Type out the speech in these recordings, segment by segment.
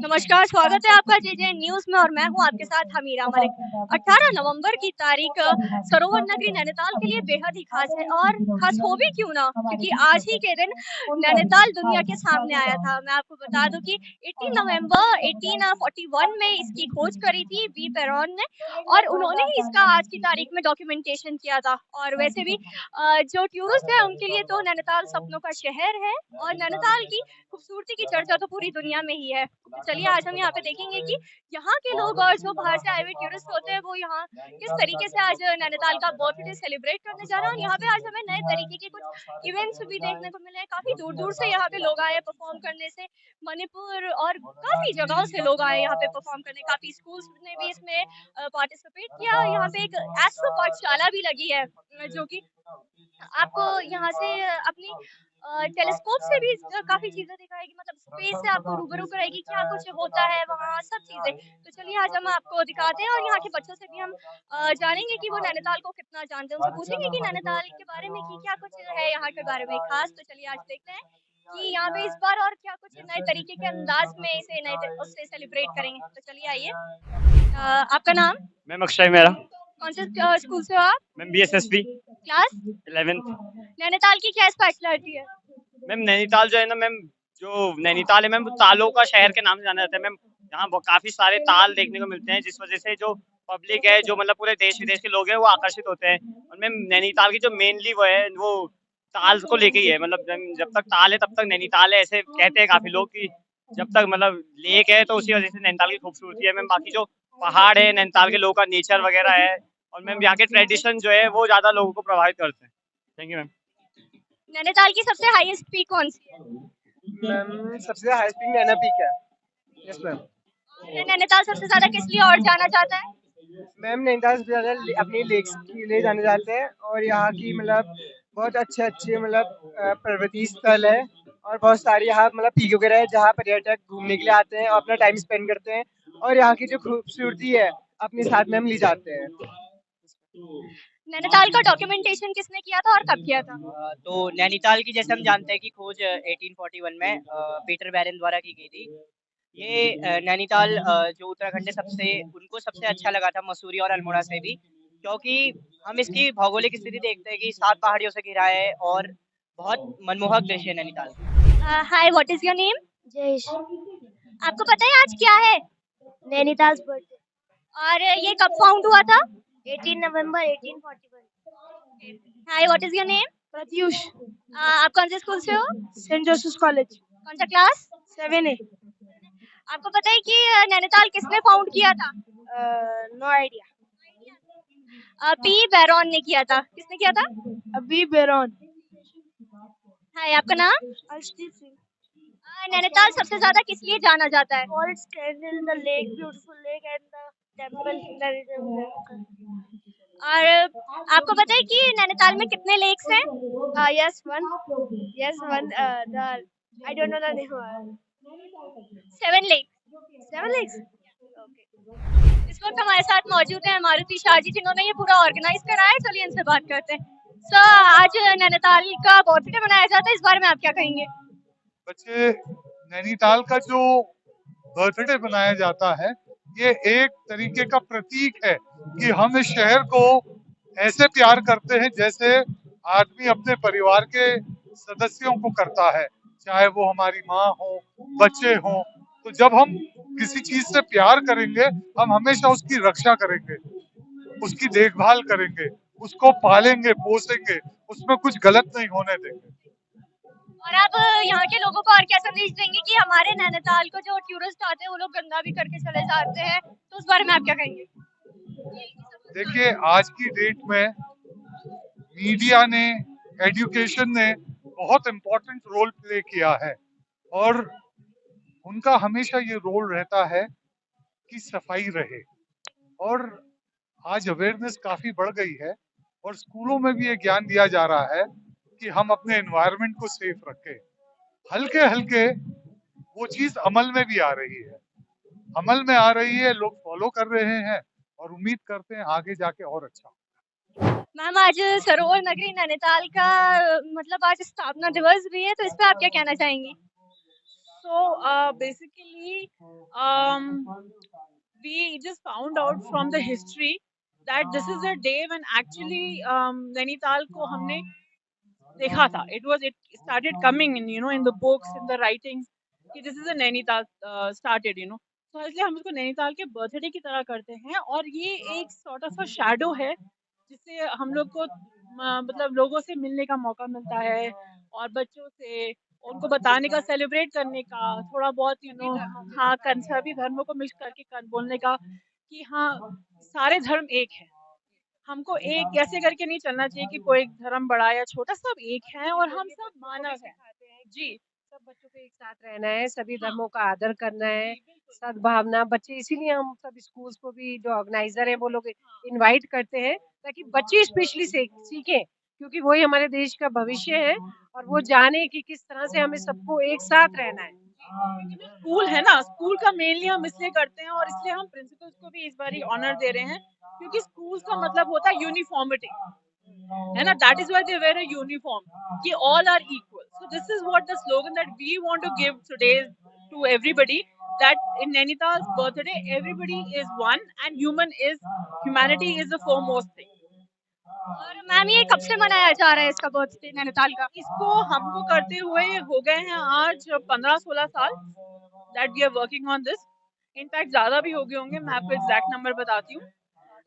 नमस्कार, स्वागत है आपका जेजे न्यूज में और मैं हूं आपके साथ हमीरा मलिक। 18 नवंबर की तारीख सरोवर नगरी नैनीताल के लिए बेहद ही खास है और खास हो भी क्यों ना, क्योंकि आज ही के दिन नैनीताल दुनिया के सामने आया था। मैं आपको बता दूं कि 18 नवंबर 1841 में इसकी खोज करी थी वी पेरॉन ने और उन्होंने ही इसका आज की तारीख में डॉक्यूमेंटेशन किया था। और वैसे भी जो टूरिस्ट है उनके लिए तो नैनीताल सपनों का शहर है और नैनीताल की खूबसूरती की चर्चा तो पूरी दुनिया में ही है। तो चलिए आज हम यहाँ पे देखेंगे कि यहाँ के लोग और जो बाहर से आए हुए टूरिस्ट होते हैं वो यहाँ किस तरीके से आज नैनीताल का बर्थडे सेलिब्रेट करने जा रहे हैं। और यहाँ पे आज हमें नए तरीके के कुछ इवेंट्स भी देखने को मिले हैं। काफी दूर दूर से यहाँ पे लोग आए परफॉर्म करने से, मणिपुर और काफी जगहों से लोग आए यहाँ पे परफॉर्म करने। काफी स्कूल्स ने भी इसमें पार्टिसिपेट किया। यहाँ पे एक एस्ट्रो पाठशाला भी लगी है जो कि आपको यहाँ से अपनी टेलीस्कोप से भी काफी चीजें दिखाएगी, मतलब स्पेस से आपको रूबरू कराएगी क्या कुछ होता है वहाँ, सब चीजें। तो चलिए आज हम आपको दिखाते हैं और यहाँ के बच्चों से भी हम जानेंगे कि वो नैनीताल को कितना जानते हैं। उनसे पूछेंगे कि नैनीताल के बारे में कि क्या कुछ है यहाँ के बारे में खास। तो चलिए आज देखते हैं कि यहाँ पे इस बार और क्या कुछ नए तरीके के अंदाज में इसे उससे सेलिब्रेट करेंगे। तो चलिए आइए। आपका नाम? मैम अक्षय मेरा। कौन से स्कूल से हो आप? Ma'am BSSB class 11th। Nainital की क्या स्पेशलिटी है? मैम नैनीताल जो है ना मैम, जो नैनीताल है मैम वो तालों का शहर के नाम से जाना जाता है मैम। यहाँ काफी सारे ताल देखने को मिलते हैं जिस वजह से जो पब्लिक है, जो मतलब पूरे देश विदेश के लोग हैं वो आकर्षित होते हैं। और मैम नैनीताल की जो मेनली वो है वो ताल को लेके ही है। मतलब जब तक ताल है तब तक नैनीताल है, ऐसे कहते हैं काफी लोग कि जब तक मतलब लेक है तो उसी वजह से नैनीताल की खूबसूरती है मैम। बाकी जो पहाड़ है, नैनीताल के लोगों का नेचर वगैरह है और मैम यहाँ के ट्रेडिशन जो है वो ज्यादा लोगों को प्रभावित करते हैं। Thank you ma'am. नैनीताल की सबसे हाईएस्ट पीक कौन सी है? मैम सबसे हाईएस्ट पीक नैना पीक है। Yes ma'am. नैनीताल सबसे ज्यादा किस लिए और जाना जाता है? मैम नैनीताल सबसे ज़्यादा अपनी लेक्स के लिए जाने जाते हैं और यहाँ की मतलब बहुत अच्छे अच्छे मतलब पर्वतीय स्थल है और बहुत सारी यहाँ मतलब पीक वगैरह है जहाँ पर्यटक घूमने के लिए आते हैं और अपना टाइम स्पेंड करते हैं और यहाँ की जो खूबसूरती है अपने साथ में हम ले जाते हैं। नैनीताल का डॉक्यूमेंटेशन किसने किया था और कब किया था? तो नैनीताल की जैसे हम जानते हैं कि खोज 1841 में पीटर बैरन द्वारा की गई थी। ये नैनीताल जो उत्तराखंड है उनको सबसे अच्छा लगा था मसूरी और अल्मोड़ा से भी, क्योंकि हम इसकी भौगोलिक स्थिति देखते हैं कि 7 पहाड़ियों से घिरा है और बहुत मनमोहक दृश्य है Nainital. Hi, what is your name? Jayesh. आपको पता है आज क्या है? नैनीताल बर्थडे। और ये कब फाउंड हुआ था? 18 नवंबर 1841। Hi, what is your name? Pratyush. आप कौन से स्कूल से हो? Saint Joseph college. कौन सा क्लास? 7A। आपको पता है कि नैनीताल किसने फाउंड किया था? No idea. पी बैरॉन ने किया था। किसने किया था? We Perón. हाय, आपका नाम? अर्शदीप सिंह। नैनीताल सबसे ज्यादा किस लिए जाना जाता है? For its candle, the lake, beautiful lake and the temple इन और आपको पता है कि नैनीताल में कितने लेक्स हैं? Yes one. The I don't know the name. 7 lake. 7 lakes. इस वक्त हमारे साथ मौजूद हैं मारुति शाह जी, जिन्होंने ये पूरा ऑर्गेनाइज करा है। चलिए इनसे बात करते हैं। सर, आज नैनीताल का बर्थडे मनाया जाता है, इस बारे में आप क्या कहेंगे? बच्चे, नैनीताल का जो बर्थडे मनाया जाता है ये एक तरीके का प्रतीक है कि हम इस शहर को ऐसे प्यार करते हैं जैसे आदमी अपने परिवार के सदस्यों को करता है, चाहे वो हमारी माँ हो, बच्चे हों। तो जब हम किसी चीज से प्यार करेंगे हम हमेशा उसकी रक्षा करेंगे, उसकी देखभाल करेंगे, उसको पालेंगे पोसेंगे, उसमें कुछ गलत नहीं होने देंगे। और आप यहाँ के लोगों को और क्या संदेश देंगे कि हमारे नैनीताल को जो टूरिस्ट आते हैं वो लोग गंदा भी करके चले जाते हैं, तो उस बारे में आप क्या कहेंगे? देखिए, आज की डेट में मीडिया ने, एजुकेशन ने बहुत इम्पोर्टेंट रोल प्ले किया है और उनका हमेशा ये रोल रहता है कि सफाई रहे। और आज अवेयरनेस काफी बढ़ गई है और स्कूलों में भी ये ज्ञान दिया जा रहा है कि हम अपने एनवायरनमेंट को सेफ रखें। हल्के हल्के वो चीज अमल में भी आ रही है, लोग फॉलो कर रहे हैं और उम्मीद करते हैं आगे जाके और अच्छा। मैम, आज सरोवर नगरी नैनीताल का मतलब आज स्थापना दिवस भी है, तो इस पे आप क्या कहना चाहेंगी? So basically, um, we just found out from the history that this is a day when actually Nainital ko हमने देखा था. It started coming in, in the books, in the writings कि this is a Nainital started. तो इसलिए हम इसको नैनीताल के birthday की तरह करते हैं और ये एक सॉर्ट ऑफ अ शैडो है जिससे हम लोग को मतलब लोगों से मिलने का मौका मिलता है और बच्चों से उनको बताने का, सेलिब्रेट करने का, थोड़ा बहुत हाँ, सभी धर्मों को मिक्स करके बोलने का कि हाँ, सारे धर्म एक है. हमको एक ऐसे करके नहीं चलना चाहिए कि कोई धर्म बड़ा या छोटा, सब एक है और हम सब मानव हैं. जी. सब बच्चों को एक साथ रहना है, सभी हाँ. धर्मों का आदर करना है, जी, बिल्कुल. सद्भावना. बच्चे इसीलिए हम सब स्कूल्स को भी जो ऑर्गेनाइजर है वो लोग इनवाइट करते हैं ताकि बच्चे स्पेशली सीखें क्योंकि वही हमारे देश का भविष्य है और वो जाने कि किस तरह से हमें सबको एक साथ रहना है. क्योंकि जो स्कूल है ना, स्कूल का मेनली हम इसलिए करते हैं और इसलिए हम प्रिंसिपल्स को भी इस बार ऑनर दे रहे हैं क्योंकि स्कूल का मतलब होता है यूनिफॉर्मिटी, है ना. That is why they wear a uniform कि all are equal. So this is what the slogan that we want to give today to everybody, that in Nainital's birthday everybody is one and humanity is the foremost thing. और ma'am ये कब से मनाया जा रहा है इसका birthday Nainital का? इसको हमको करते हुए हो गए हैं आज 15-16 साल that we are working on this. In fact ज्यादा भी हो गए होंगे, मैं आपको एग्जैक्ट नंबर बताती हूँ,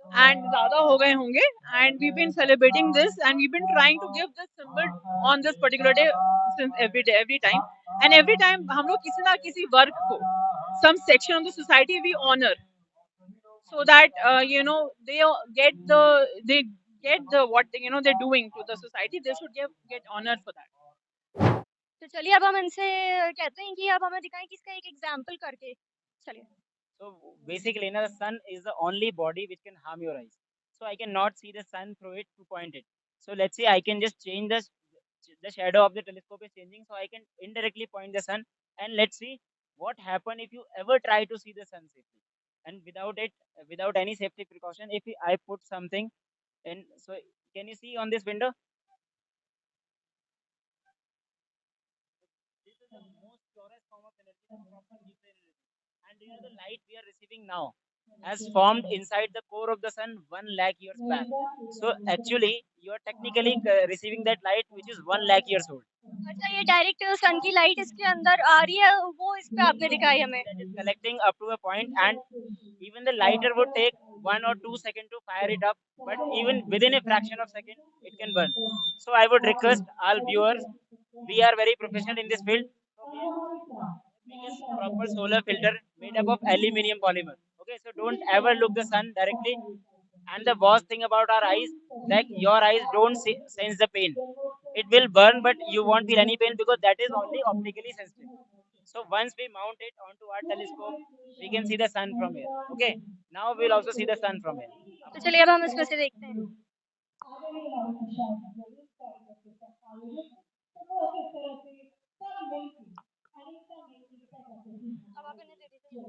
एंड ज्यादा हो गए होंगे. And we been celebrating this and we been trying to give this symbol on this particular day since every time. And every time हम लोग किसी ना किसी वर्ग को, some section of the society we honor so that they get the what they're doing to the society. They should get honored for that. तो चलिए अब हम इनसे कहते हैं कि अब हमें दिखाएं कि इसका एक एग्जाम्पल करके. चलिए. So basically, the sun is the only body which can harm your eyes. So I cannot see the sun through it to point it. So let's say I can just change the shadow of the telescope is changing, so I can indirectly point the sun. And let's see what happen if you ever try to see the sun safely. And without any safety precaution, if I put something in, so can you see on this window? This is the most purest form of energy, the proper nuclear energy. And the light we are receiving now has formed inside the core of the sun 1 lakh years back. So actually, you are technically receiving that light which is 1 lakh years old. अच्छा, ये direct सन की light इसके अंदर आ रही है, वो इस पे आपने दिखाई हमें. That is collecting up to a point, and even the lighter would take 1 or 2 seconds to fire it up, but even within a fraction of second, it can burn. So I would request all viewers, we are very professional in this field. So we use proper solar filter made up of aluminium polymer. Okay, so don't ever look the sun directly. And the worst thing about our eyes, like your eyes don't sense the pain. It will burn, but you won't feel any pain because that is only optically sensitive. So once we mount it onto our telescope, we can see the sun from here. Okay, now we'll also see the sun from here. तो चलिए अब हम इसमें से देखते हैं. अब आप इन्हें दे दीजिए.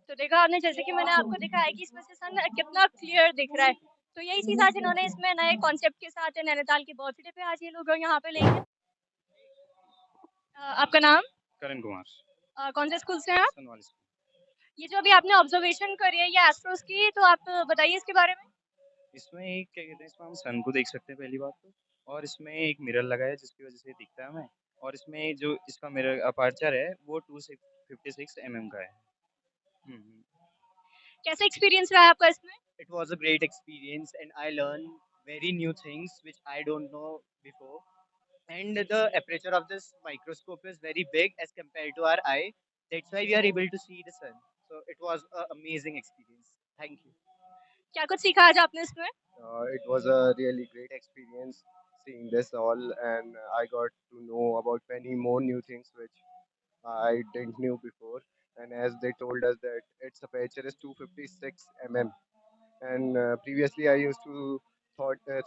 तो देखा आपने, जैसे कि मैंने आपको दिखाया कि इसमें से सन कितना क्लियर दिख रहा है. तो यही चीज आज इन्होंने इसमें नए कॉन्सेप्ट के साथ नैनीताल के बर्थडे पे आज ये लोग यहाँ पे लेंगे. आपका नाम? करण कुमार. कौन से स्कूल से हैं आप? सनवाली स्कूल. ये जो अभी आपने ऑब्जर्वेशन करी है ये एस्ट्रोस की, तो आप बताइए इसके बारे में. इसमें एक क्या कहते हैं, इसमें हम सन को देख सकते हैं पहली बात तो, और इसमें एक मिरर लगा है जिसकी वजह से दिखता है हमें, और इसमें जो इसका मिरर अपर्चर है वो 256 mm का है. कैसा एक्सपीरियंस रहा है आपका इसमें? It was a great experience and I learned very new things which I don't know before. And the aperture of this microscope is very big as compared to our eye. That's why we are able to see the sun. So it was an amazing experience. Thank you. क्या कुछ सीखा आज आपने इसमें? It was a really great experience seeing this all, and I got to know about many more new things which I didn't knew before. And as they told us that its aperture is 256 mm, and previously I used to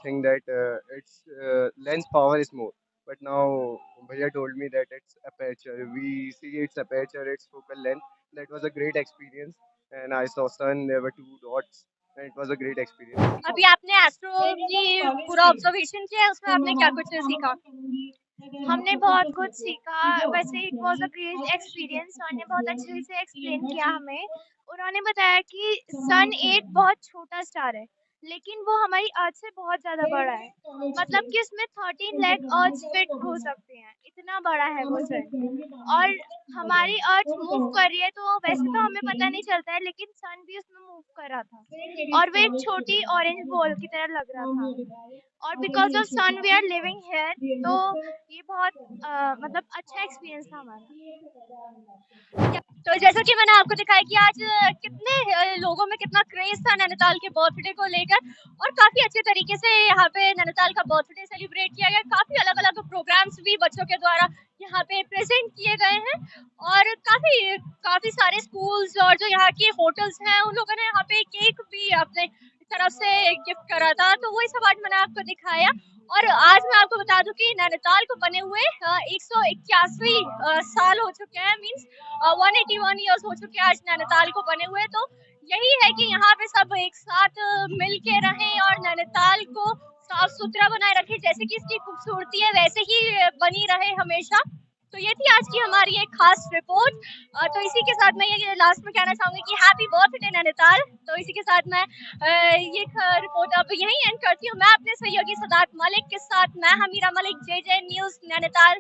think that its lens power is more, but now Bhaiya told me that its aperture, we see its aperture, its focal length. That was a great experience, and I saw sun. There were 2 dots, and it was a great experience. अभी आपने astro की पूरा observation किया है, उसमें आपने क्या कुछ सीखा? हमने बहुत कुछ सीखा। वैसे it was a great experience. Sir ने बहुत अच्छे से एक्सप्लेन किया हमें। उन्होंने बताया कि सन एक बहुत छोटा स्टार है, लेकिन वो हमारी अर्थ से बहुत ज्यादा बड़ा है। मतलब कि उसमें 13 लाख अर्थ फिट हो सकते हैं, इतना बड़ा है वो सन। और हमारी अर्थ मूव कर रही है, तो वैसे तो हमें पता नहीं चलता है, लेकिन सन भी उसमें मूव कर रहा था और वो एक छोटी ऑरेंज बॉल की तरह लग रहा था। और because of sun we are living here, तो ये बहुत मतलब अच्छा एक्सपीरियंस था हमारा। तो जैसा कि मैंने आपको दिखाया कि आज कितने लोगों में कितना क्रेज था नैनीताल के बर्थडे को लेकर, और काफी अच्छे तरीके से यहाँ पे नैनीताल का बर्थडे सेलिब्रेट किया गया। काफी अलग अलग प्रोग्राम्स भी बच्चों के द्वारा यहाँ पे प्रेजेंट किए गए हैं, और काफी सारे स्कूल्स और जो यहाँ के होटल्स हैं उन लोगों ने यहाँ पे केक भी अपने तरफ से गिफ्ट करा था। तो वही सब आज मैंने आपको दिखाया। और आज मैं आपको बता दूं कि नैनीताल को बने हुए 181 साल हो चुके हैं, मींस 181 इयर्स हो चुके हैं आज नैनीताल को बने हुए। तो यही है कि यहाँ पे सब एक साथ मिल के रहें और नैनीताल को साफ सुथरा बनाए रखें, जैसे कि इसकी खूबसूरती है वैसे ही बनी रहे हमेशा। तो ये थी आज की हमारी एक खास रिपोर्ट। तो इसी के साथ मैं ये लास्ट में कहना चाहूंगी कि हैप्पी बर्थडे नैनीताल। तो इसी के साथ मैं ये रिपोर्ट अब यहीं एंड करती हूँ। मैं अपने सहयोगी सदात मलिक के साथ, मैं हमीरा मलिक, JJ न्यूज़ नैनीताल।